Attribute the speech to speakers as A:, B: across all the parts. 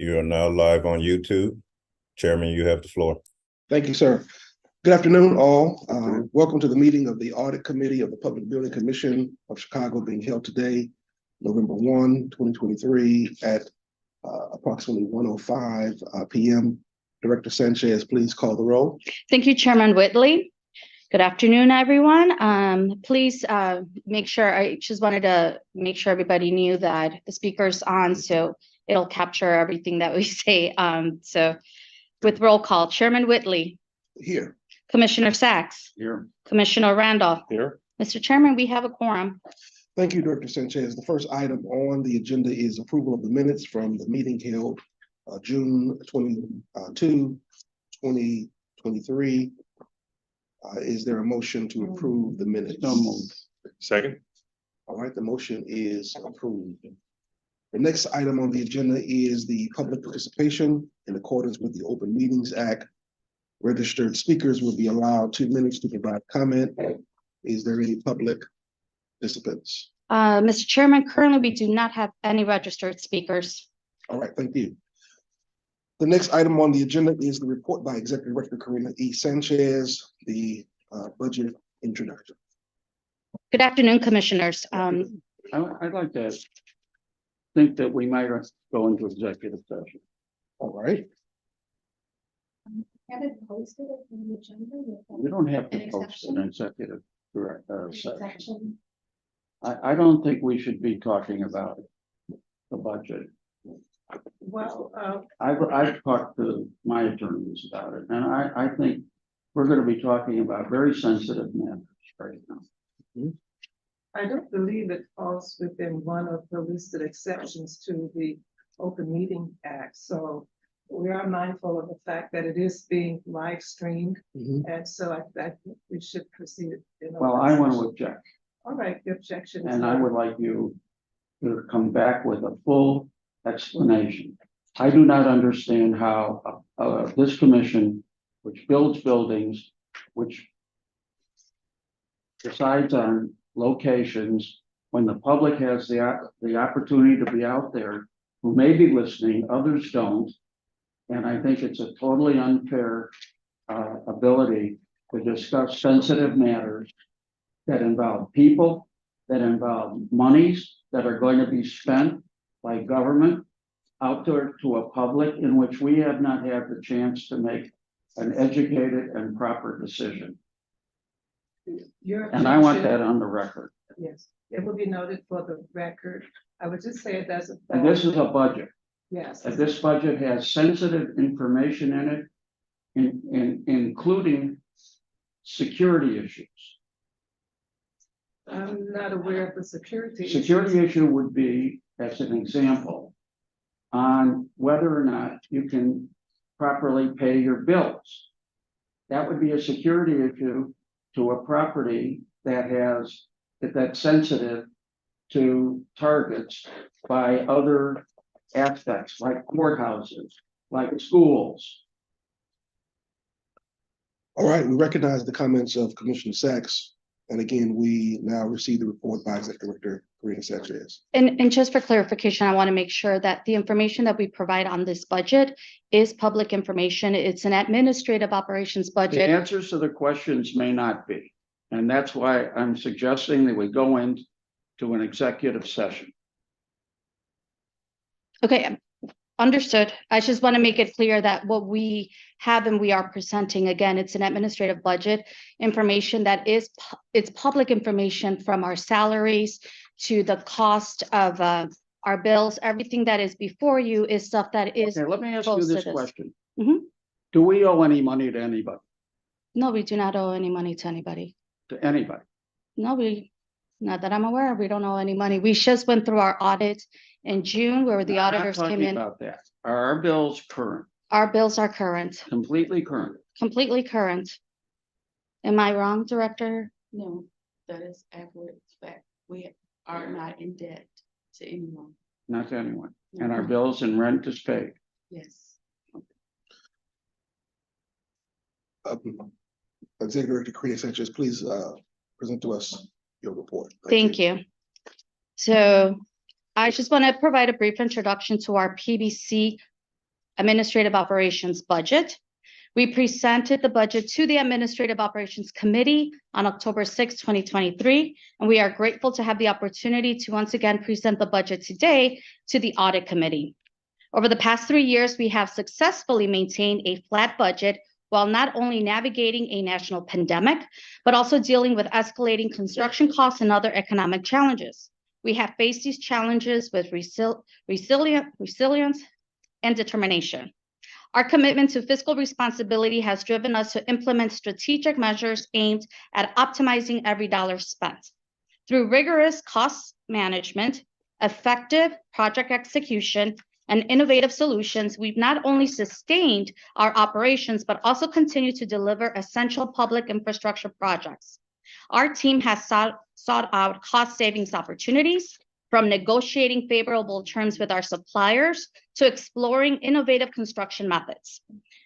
A: You are now live on YouTube. Chairman, you have the floor.
B: Thank you, sir. Good afternoon, all. Welcome to the meeting of the Audit Committee of the Public Building Commission of Chicago being held today, November 1, 2023 at approximately 1:05 p.m. Director Sanchez, please call the roll.
C: Thank you, Chairman Whitley. Good afternoon, everyone. Please make sure, I just wanted to make sure everybody knew that the speaker's on, so it'll capture everything that we say. So with roll call, Chairman Whitley.
B: Here.
C: Commissioner Sachs.
B: Here.
C: Commissioner Randolph.
B: Here.
C: Mr. Chairman, we have a quorum.
B: Thank you, Director Sanchez. The first item on the agenda is approval of the minutes from the meeting held June 22, 2023. Is there a motion to approve the minutes?
D: No moved.
B: Second. All right, the motion is approved. The next item on the agenda is the public participation in accordance with the Open Meetings Act. Registered speakers will be allowed 2 minutes to provide comment. Is there any public participants?
C: Mr. Chairman, currently we do not have any registered speakers.
B: All right, thank you. The next item on the agenda is the report by Executive Director Karina E. Sanchez, the budget introduction.
C: Good afternoon, Commissioners.
D: I'd like to think that we might go into executive session.
B: All right.
E: Have it posted in the agenda?
D: We don't have to
E: An
D: post
E: exception?
D: an executive session.
E: Exception.
D: I don't think we should be talking about the budget.
E: Well,
D: I've talked to my attorneys about it, and I think we're going to be talking about very sensitive matters right now.
F: I don't believe it falls within one of the listed exceptions to the Open Meeting Act. So we are mindful of the fact that it is being live streamed. And so I think we should proceed.
D: Well, I want to object,
F: All right, the objection. is
D: and I
F: noted.
D: would like you to come back with a full explanation. I do not understand how this commission, which builds buildings, which decides on locations, when the public has the opportunity to be out there, who may be listening, others don't. And I think it's a totally unfair ability to discuss sensitive matters that involve people, that involve monies that are going to be spent by government out there to a public in which we have not had the chance to make an educated and proper decision.
F: Your
D: And I want
F: objection-
D: that on the record.
F: Yes, it will be noted for the record. I would just say it doesn't.
D: And this is a budget.
F: Yes.
D: And this budget has sensitive information in it, including security issues.
F: I'm not aware of the security.
D: Security
F: issues.
D: issue would be, as an example, on whether or not you can properly pay your bills. That would be a security issue to a property that's sensitive to targets by other aspects, like courthouses, like schools.
B: All right, we recognize the comments of Commissioner Sachs. And again, we now receive the report by Executive Director Karina Sanchez.
C: And just for clarification, I want to make sure that the information that we provide on this budget is public information. It's an administrative operations
D: The
C: budget.
D: answers to the questions may not be. And that's why I'm suggesting that we go into an executive session.
C: Okay, understood. I just want to make it clear that what we have and we are presenting, again, it's an administrative budget information that it's public information, from our salaries to the cost of our bills. Everything that is before you is stuff that is.
D: Okay, let me ask you
C: posted
D: this
C: as-
D: question.
C: Mhm.
D: Do we owe any money to anybody?
C: No, we do not owe any money to anybody.
D: To anybody?
C: No, not that I'm aware of. We don't owe any money. We just went through our audit in June where the
D: I'm not
C: auditors came
D: talking
C: in.
D: about that. Are our bills current,
C: Our bills are current,
D: completely current?
C: completely current. Am I wrong, Director?
G: No, that is accurate fact. We are not in debt to anyone.
D: Not to anyone. And our bills and rent is paid.
G: Yes.
B: Executive Director Karina Sanchez, please present to us your report.
C: Thank you. So I just want to provide a brief introduction to our PBC Administrative Operations budget. We presented the budget to the Administrative Operations Committee on October 6, 2023, and we are grateful to have the opportunity to once again present the budget today to the Audit Committee. Over the past 3 years, we have successfully maintained a flat budget while not only navigating a national pandemic, but also dealing with escalating construction costs and other economic challenges. We have faced these challenges with resilience and determination. Our commitment to fiscal responsibility has driven us to implement strategic measures aimed at optimizing every dollar spent. Through rigorous cost management, effective project execution, and innovative solutions, we've not only sustained our operations, but also continue to deliver essential public infrastructure projects. Our team has sought out cost savings opportunities, from negotiating favorable terms with our suppliers to exploring innovative construction methods.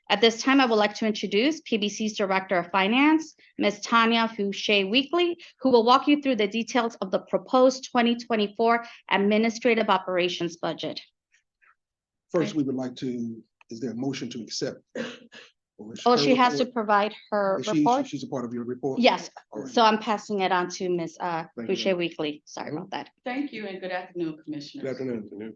C: At this time, I would like to introduce PBC's Director of Finance, Ms. Tanya Fouché-Weekly, who will walk you through the details of the proposed 2024 Administrative Operations budget.
B: First, we would like to, is there a motion to accept?
C: Oh, she has to provide her report?
B: She's a part of your report?
C: Yes,
B: All right.
C: so I'm passing it on to Ms.
B: you.
C: Fouché-Weekly. Sorry about that.
G: Thank you and good afternoon, Commissioners.
B: Good afternoon.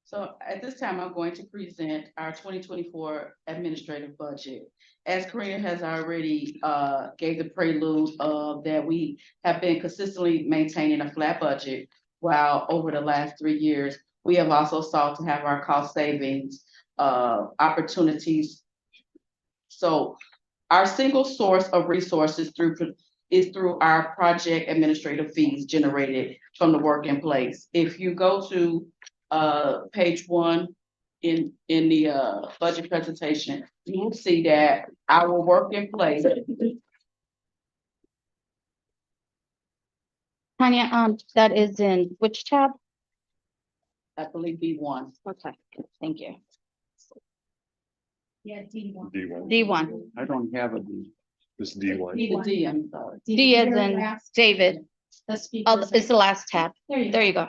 G: So at this time, I'm going to present our 2024 administrative budget. As Karina has already gave the prelude of that, we have been consistently maintaining a flat budget, while over the last 3 years, we have also sought to have our cost savings opportunities. So our single source of resources is through our project administrative fees generated from the work in place. If you go to page 1 in the budget presentation, you will see that our work in place.
C: Tanya, that is in which tab?
G: I believe B1.
C: Okay, thank you.
E: Yeah, D1.
C: D1.
D: I don't have a.
A: This D1.
G: The D, I'm sorry.
C: D as in David.
E: The
C: Oh,
E: speakers.
C: it's the last tab. There you go.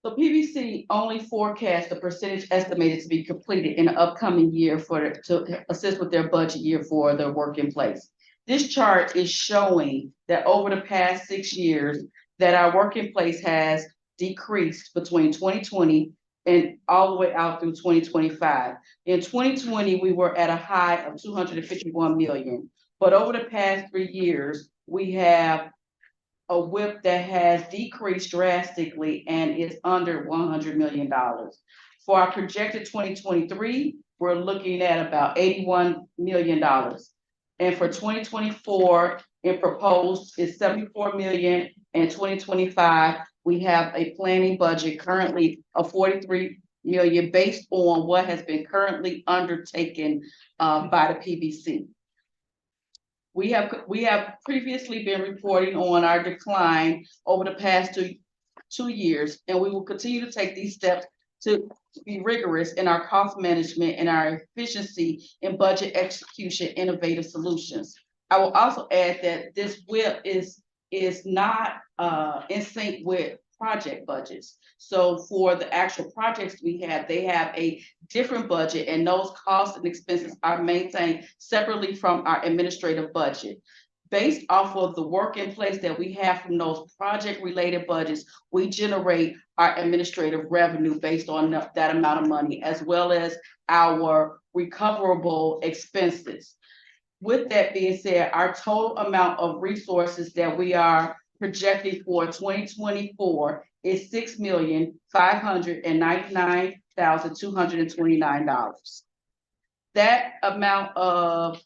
G: So PVC only forecasts the percentage estimated to be completed in the upcoming year to assist with their budget year for their work in place. This chart is showing that over the past 6 years, that our work in place has decreased between 2020 and all the way out through 2025. In 2020, we were at a high of 251 million, but over the past 3 years, we have a WIP that has decreased drastically and is under $100 million. For our projected 2023, we're looking at about $81 million. And for 2024, it proposed is 74 million, and 2025, we have a planning budget currently of 43 million based on what has been currently undertaken by the PBC. We have previously been reporting on our decline over the past two years, and we will continue to take these steps to be rigorous in our cost management and our efficiency in budget execution, innovative solutions. I will also add that this WIP is not in sync with project budgets. So for the actual projects we have, they have a different budget, and those costs and expenses are maintained separately from our administrative budget. Based off of the work in place that we have from those project related budgets, we generate our administrative revenue based on that amount of money, as well as our recoverable expenses. With that being said, our total amount of resources that we are projecting for 2024 is $6,599,229. That amount of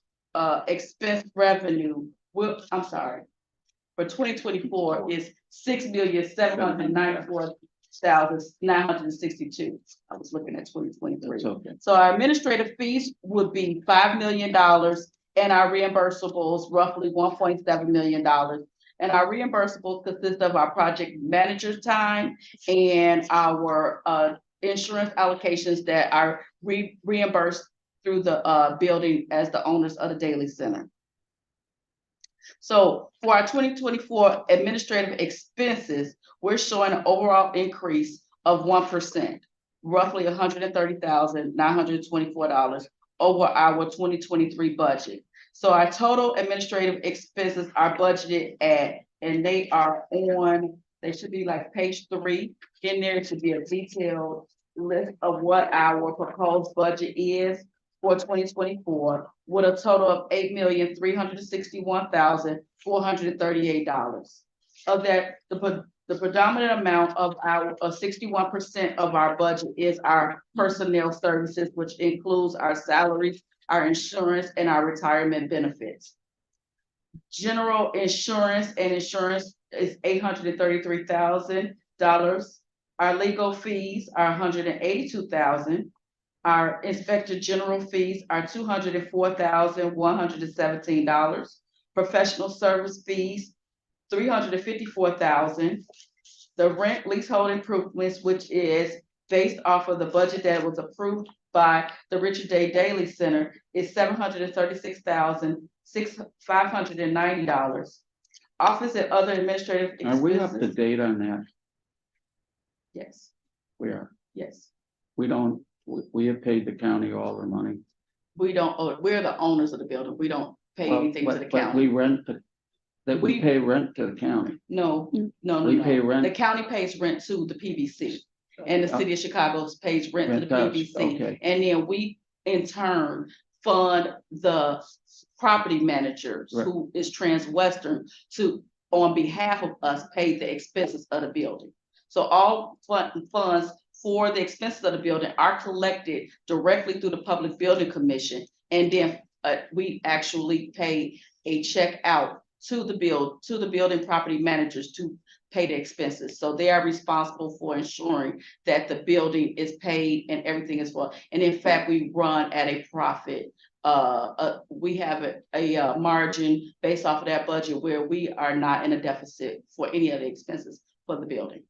G: expense revenue will, I'm sorry, for 2024 is $6,794,962. I was looking at 2023.
D: Okay.
G: So our administrative fees would be $5 million, and our reimbursables roughly $1.7 million. And our reimbursables consist of our project manager's time and our insurance allocations that are reimbursed through the building as the owners of the Daily Center. So for our 2024 administrative expenses, we're showing an overall increase of 1%, roughly $130,924 over our 2023 budget. So our total administrative expenses are budgeted at, and they should be like page 3. In there to be a detailed list of what our proposed budget is for 2024, with a total of $8,361,438. Of that, the predominant amount of our 61% of our budget is our personnel services, which includes our salaries, our insurance, and our retirement benefits. General insurance is $833,000. Our legal fees are $182,000. Our inspector general fees are $204,117. Professional service fees, $354,000. The rent leasehold improvements, which is based off of the budget that was approved by the Richard Day Daley Center, is $736,590. Office and other administrative expenses.
D: Are we up to date on that?
G: Yes,
D: We are.
G: yes.
D: We don't, we have paid the county all their money.
G: We don't, we're the owners of the building. We don't pay
D: Well,
G: anything to the
D: but
G: county.
D: we rent that we pay rent to the county.
G: No, no,
D: We pay
G: no.
D: rent.
G: The county pays rent to the PBC. And the city of Chicago pays rent to the
D: Rent us,
G: PBC.
D: okay.
G: And then we, in turn, fund the property managers,
D: Right.
G: who is Transwestern, to, on behalf of us, pay the expenses of the building. So all funds for the expenses of the building are collected directly through the Public Building Commission. And then we actually pay a check out to the building property managers to pay the expenses. So they are responsible for ensuring that the building is paid and everything is well. And in fact, we run at a profit. We have a margin based off of that budget where we are not in a deficit for any of the expenses for the building.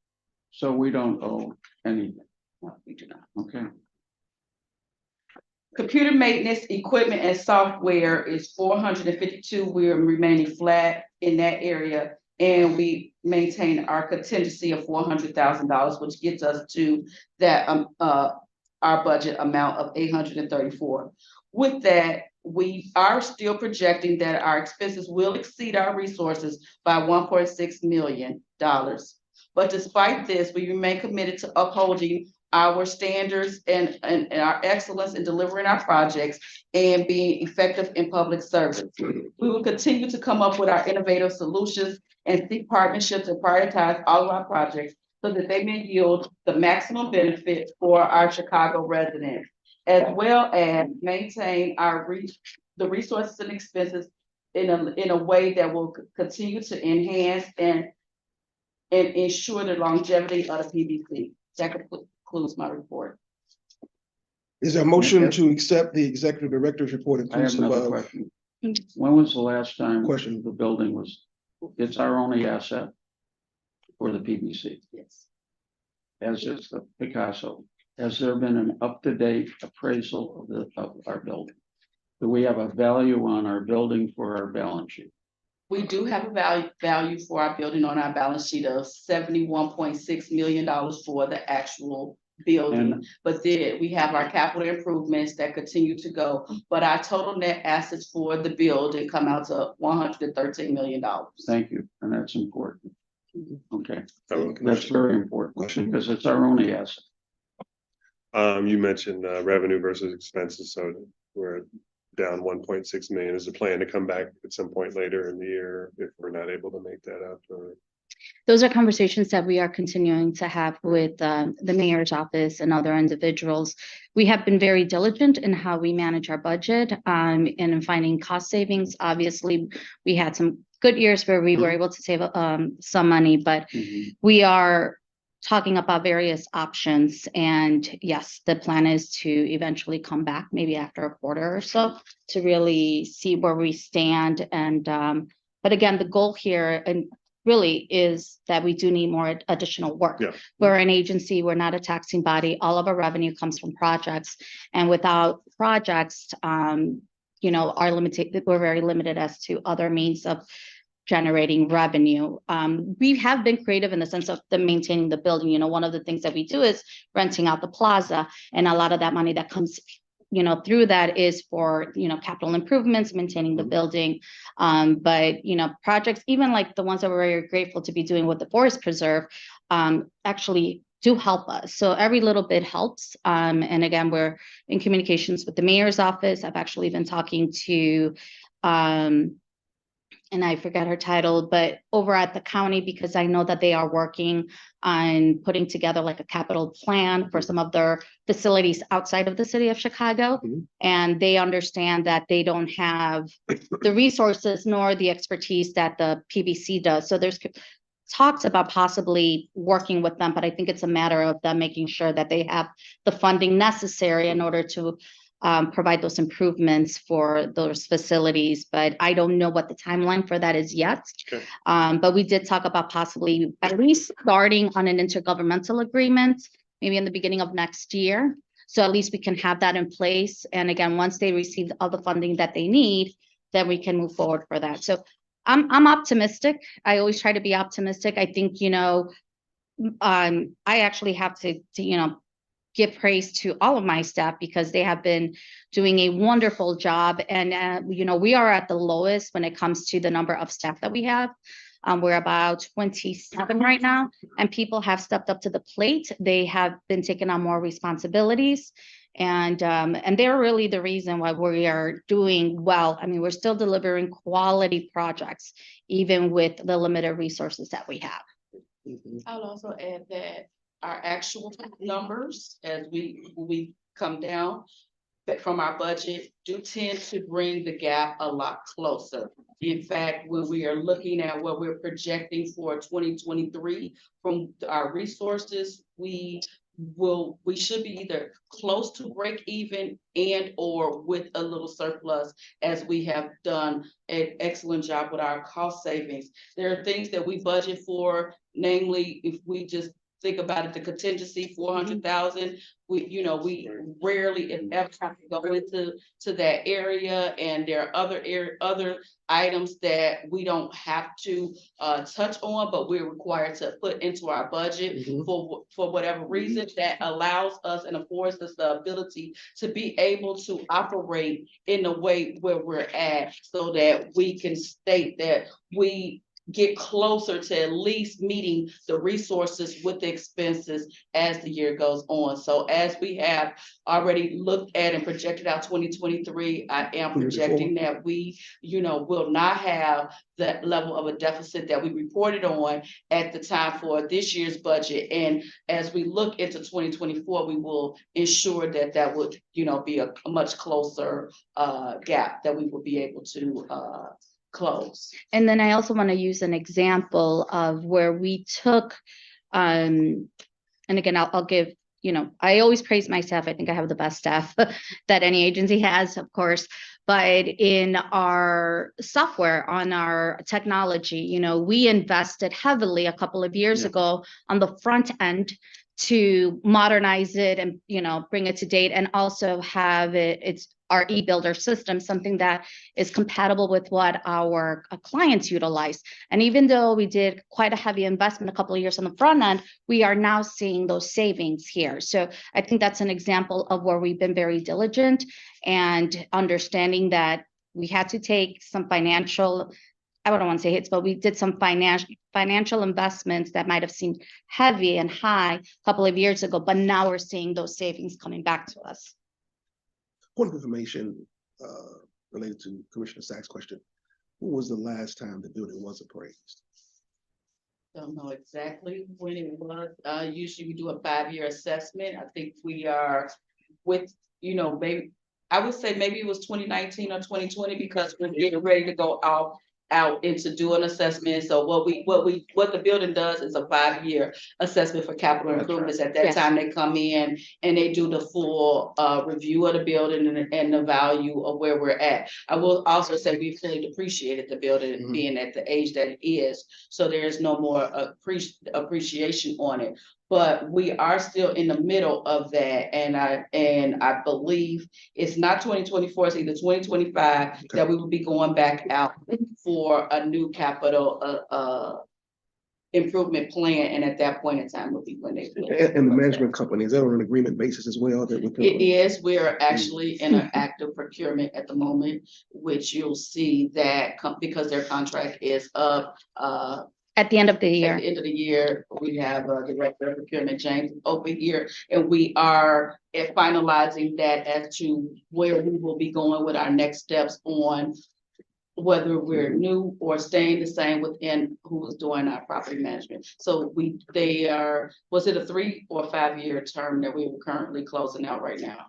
D: So we don't owe anything.
G: No, we do not.
D: Okay.
G: Computer maintenance, equipment, and software is 452. We are remaining flat in that area. And we maintain our contingency of $400,000, which gets us to that our budget amount of 834. With that, we are still projecting that our expenses will exceed our resources by $1.6 million. But despite this, we remain committed to upholding our standards and our excellence in delivering our projects and being effective in public service. We will continue to come up with our innovative solutions and seek partnerships and prioritize all of our projects so that they may yield the maximum benefit for our Chicago residents, as well as maintain the resources and expenses in a way that will continue to enhance and ensure the longevity of the PBC. That concludes my report.
B: Is there a motion to accept the executive director's report
D: I have
B: inclusive
D: another
B: of
D: question. When was the last time
B: question?
D: the building was, it's our only asset for the PBC,
G: Yes.
D: as is the Picasso? Has there been an up-to-date appraisal of our building? Do we have a value on our building for our balance sheet?
G: We do have a value for our building on our balance sheet of $71.6 million for the actual building.
D: And-
G: But then we have our capital improvements that continue to go, but our total net assets for the building come out to $113 million.
D: Thank you, and that's important. Okay,
A: So,
D: that's very important because it's our only asset.
H: You mentioned revenue versus expenses, so we're down 1.6 million. Is the plan to come back at some point later in the year if we're not able to make that up? Or
C: Those are conversations that we are continuing to have with the mayor's office and other individuals. We have been very diligent in how we manage our budget and in finding cost savings. Obviously, we had some good years where we were able to save some money, but we are talking about various options. And yes, the plan is to eventually come back maybe after a quarter or so to really see where we stand. And but again, the goal here and really is that we do need more additional work.
H: Yeah.
C: We're an agency, we're not a taxing body. All of our revenue comes from projects. And without projects, are limited, we're very limited as to other means of generating revenue. We have been creative in the sense of the maintaining the building. One of the things that we do is renting out the plaza, and a lot of that money that comes through that is for, capital improvements, maintaining the building. But, projects, even like the ones that we're very grateful to be doing with the Forest Preserve, actually do help us. So every little bit helps. And again, we're in communications with the mayor's office. I've actually been talking to, and I forget her title, but over at the county, because I know that they are working on putting together like a capital plan for some of their facilities outside of the city of Chicago. And they understand that they don't have the resources nor the expertise that the PBC does. So there's talks about possibly working with them, but I think it's a matter of them making sure that they have the funding necessary in order to provide those improvements for those facilities. But I don't know what the timeline for that is yet.
H: Okay.
C: But we did talk about possibly at least starting on an intergovernmental agreement, maybe in the beginning of next year. So at least we can have that in place. And again, once they receive all the funding that they need, then we can move forward for that. So I'm optimistic. I always try to be optimistic. I think, I actually have to give praise to all of my staff because they have been doing a wonderful job. And, we are at the lowest when it comes to the number of staff that we have. We're about 27 right now, and people have stepped up to the plate. They have been taking on more responsibilities, and they're really the reason why we are doing well. I mean, we're still delivering quality projects, even with the limited resources that we have.
G: I'll also add that our actual numbers, as we come down from our budget, do tend to bring the gap a lot closer. In fact, when we are looking at what we're projecting for 2023 from our resources, we should be either close to break even and or with a little surplus, as we have done an excellent job with our cost savings. There are things that we budget for, namely, if we just think about it, the contingency, 400,000, we rarely, if ever, have to go into that area. And there are other items that we don't have to touch on, but we're required to put into our budget for whatever reason that allows us and affords us the ability to be able to operate in the way where we're at, so that we can state that we get closer to at least meeting the resources with the expenses as the year goes on. So as we have already looked at and projected out 2023, I am projecting that we, will not have that level of a deficit that we reported on at the time for this year's budget. And as we look into 2024, we will ensure that would, be a much closer gap that we will be able to close.
C: And then I also want to use an example of where we took, and again, I'll give, I always praise my staff. I think I have the best staff that any agency has, of course, but in our software, on our technology, we invested heavily a couple of years ago on the front end to modernize it and, bring it to date, and also have it's our e-builder system, something that is compatible with what our clients utilize. And even though we did quite a heavy investment a couple of years on the front end, we are now seeing those savings here. So I think that's an example of where we've been very diligent and understanding that we had to take some financial, I don't want to say hits, but we did some financial investments that might have seemed heavy and high a couple of years ago, but now we're seeing those savings coming back to us.
B: Point of information related to Commissioner Sachs' question. When was the last time the building was appraised?
G: Don't know exactly when it was. Usually we do a 5-year assessment. I think we are with, maybe I would say maybe it was 2019 or 2020, because we're getting ready to go out into do an assessment. So what the building does is a 5-year assessment for capital improvements. At that time, they come in and they do the full review of the building and the value of where we're at. I will also say we fully depreciated the building being at the age that it is, so there is no more appreciation on it. But we are still in the middle of that, and I believe it's not 2024, it's either 2025 that we will be going back out for a new capital improvement plan, and at that point in time will be when they.
B: And the management company, is that on an agreement basis as well? That we
G: It is, we are actually in an active procurement at the moment, which you'll see that because their contract is up,
C: At the end of the
G: at
C: year.
G: the end of the year, we have a director of procurement, James, over here, and we are finalizing that as to where we will be going with our next steps on whether we're new or staying the same within who is doing our property management. So they are, was it a 3 or 5 year term that we were currently closing out right now?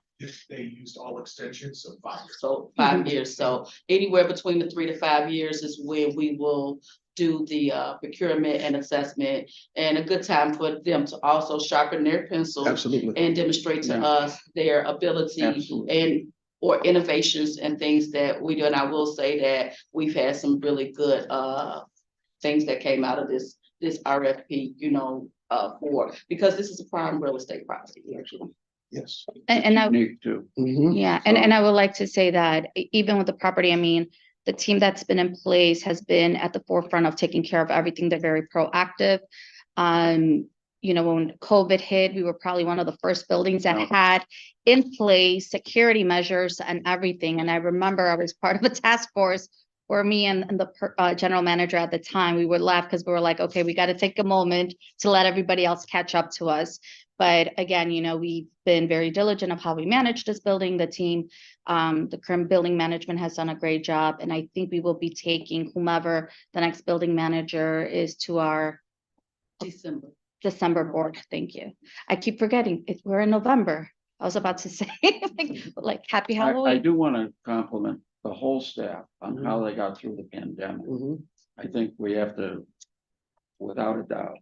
I: They used all extensions, so 5 years.
G: So 5 years, so anywhere between the 3 to 5 years is where we will do the procurement and assessment, and a good time for them to also sharpen their pencils.
B: Absolutely.
G: And demonstrate to us their ability
D: Absolutely.
G: and or innovations and things that we do. And I will say that we've had some really good things that came out of this RFP, because this is a prime real estate property, actually.
B: Yes.
C: And I,
D: Unique too.
B: Mhm.
C: yeah, and I would like to say that even with the property, I mean, the team that's been in place has been at the forefront of taking care of everything. They're very proactive. When COVID hit, we were probably one of the first buildings that had in place security measures and everything. And I remember I was part of a task force where me and the general manager at the time, we would laugh because we were like, okay, we got to take a moment to let everybody else catch up to us. But again, we've been very diligent of how we manage this building. The team, the current building management has done a great job. And I think we will be taking whomever the next building manager is to our December board. Thank you. I keep forgetting we're in November. I was about to say like happy Halloween.
D: I do want to compliment the whole staff on how they got through the pandemic.
B: Mhm.
D: I think we have to, without a doubt.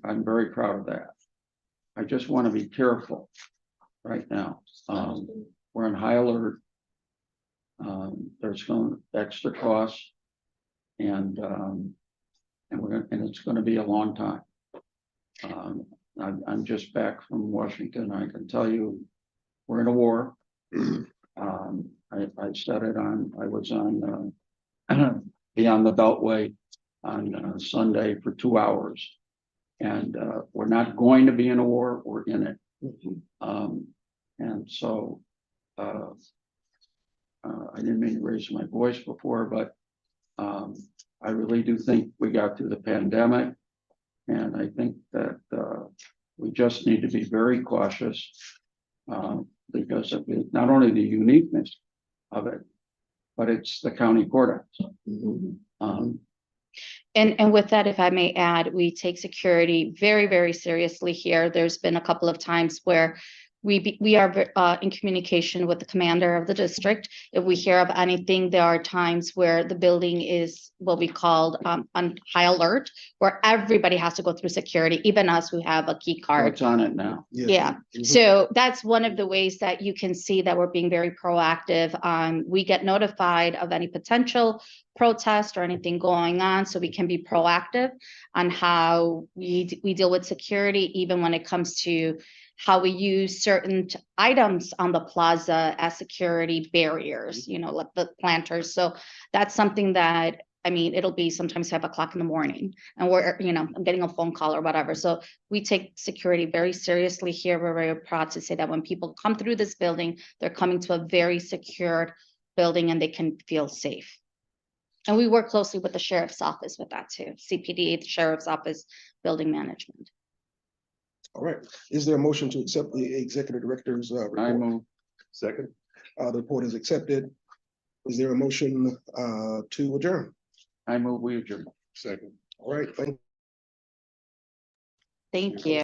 D: I'm very proud of that. I just want to be careful right now. We're in high alert. There's going extra costs, and it's going to be a long time. I'm just back from Washington. I can tell you, we're in a war. I said it I was on Beyond the Beltway on Sunday for 2 hours. And we're not going to be in a war, we're in it. And so I didn't mean to raise my voice before, but I really do think we got through the pandemic. And I think that we just need to be very cautious because of not only the uniqueness of it, but it's the county courthouse.
C: And with that, if I may add, we take security very, very seriously here. There's been a couple of times where we are in communication with the commander of the district. If we hear of anything, there are times where the building is what we call on high alert, where everybody has to go through security, even us who have a key card.
D: It's on it now.
C: Yeah. So that's one of the ways that you can see that we're being very proactive. We get notified of any potential protest or anything going on, so we can be proactive on how we deal with security, even when it comes to how we use certain items on the plaza as security barriers, like the planters. So that's something that, I mean, it'll be sometimes 5 o'clock in the morning and we're, I'm getting a phone call or whatever. So we take security very seriously here. We're very proud to say that when people come through this building, they're coming to a very secured building and they can feel safe. And we work closely with the sheriff's office with that too. CPD, the sheriff's office, building management.
B: All right. Is there a motion to accept the executive director's
D: I
B: report?
D: move.
H: Second.
B: The report is accepted. Is there a motion to adjourn?
D: I move we adjourn.
H: Second.
B: All right. Thank
C: Thank you.